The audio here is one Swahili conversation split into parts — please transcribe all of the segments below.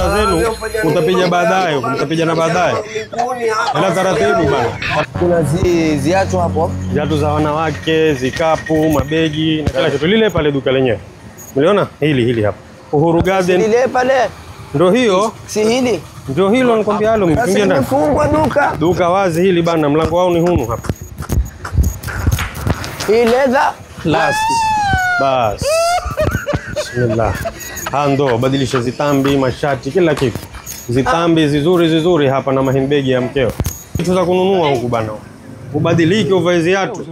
zenu utapiga baadaye, mtapiga na baadaye. Ila taratibu bana. Kuna ziatu hapo. Viatu za wanawake, zikapu, mabegi na kila kitu. Lile pale duka lenyewe. Umeona? Hili hapa. Uhuru Garden. Lile pale. Ndio hiyo. Si hili. Ndio hilo nikwambia halo mkingia ndani. Fungwa duka. Duka wazi hili bana, mlango wao ni hunu hapa. Hii leather Last. Bas. Bismillah. Hando badilisha zitambi, mashati, kila kitu. Zitambi zizuri hapa na mahimbegi ya mkeo. Kitu za kununua huku bana. Ubadilike uvae viatu.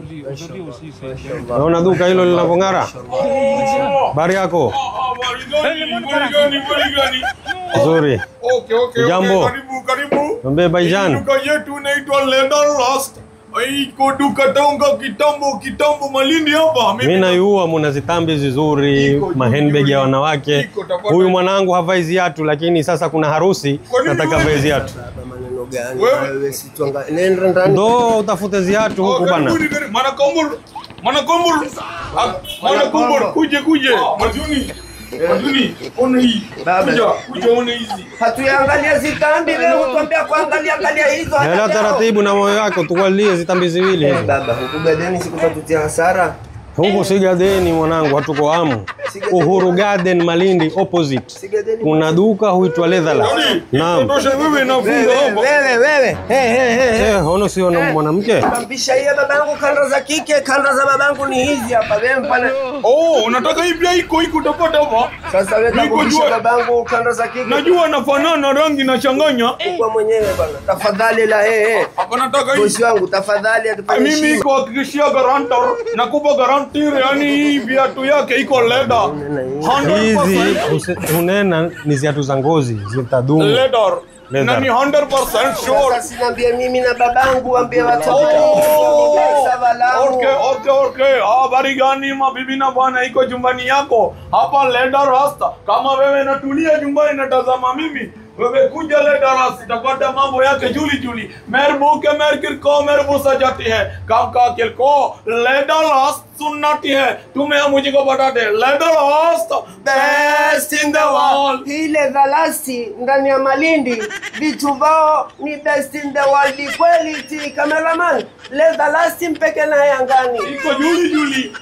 Naona duka hilo linavong'ara. Bari yako. Nzuri. Okay. Jambo. Karibu. Nambe Baijan. Duka yetu inaitwa Lederlust. Iko duka tonga kitambo Malindi hapa. Mimi naiua muna zitambi zizuri, mahandbag ya wanawake. Huyu mwanangu havai viatu lakini sasa kuna harusi nataka vae viatu. maneno gani? Wewe si tuanga nenda ndani. Ndo utafute viatu huku bana. Manakombor kuje. Majuni, ona hii. Kuja ona hizi. Hatuangalia zitambi leo, tuambia kuangalia hizo. Hela taratibu na moyo wako tukwalie zitambi ziwili hizi. Baba, hukugadeni sikutatutia hasara. Huku Sigadeni mwanangu, hatuko Amu. Uhuru Garden Malindi opposite. Kuna duka huitwa Leatherlust. Naam. Tosha wewe nafunga hapa. Wewe. Ono sio mwanamke? Tampisha hiyo babangu, kanda za kike, kanda za babangu ni hizi hapa. Wewe pale. Oh, unataka hii pia iko utapata hapa. Sasa wewe tampisha babangu, kanda za kike. Najua nafanana rangi na changanya. Kwa mwenyewe bwana. Tafadhali la Hapa nataka hii. bosi wangu tafadhali atufanyie. Mimi kuhakikishia guarantor nakupa guarantee, yani hii viatu yake iko leather. Hizi unena ni viatu za ngozi zitadumu. Leather. Na ni 100% sure. Sasa sinaambia mimi na babangu, ambie watu. Okay. Habari gani mabibi na bwana, iko jumbani yako hapa Lederlust. Kama wewe natulia nyumbani natazama mimi, wewe kuja Lederlust utapata mambo yake juli. Merbu ke merkir ko merbu sajati hai, kam ka kil ko Lederlust sunnati hai, tumhe mujhe ko batate Lederlust best in the world. Hii Leatherlust ndani ya Malindi, vitu vao ni best in the world quality. Cameraman, Leatherlust mpeke na yangani. Iko juli.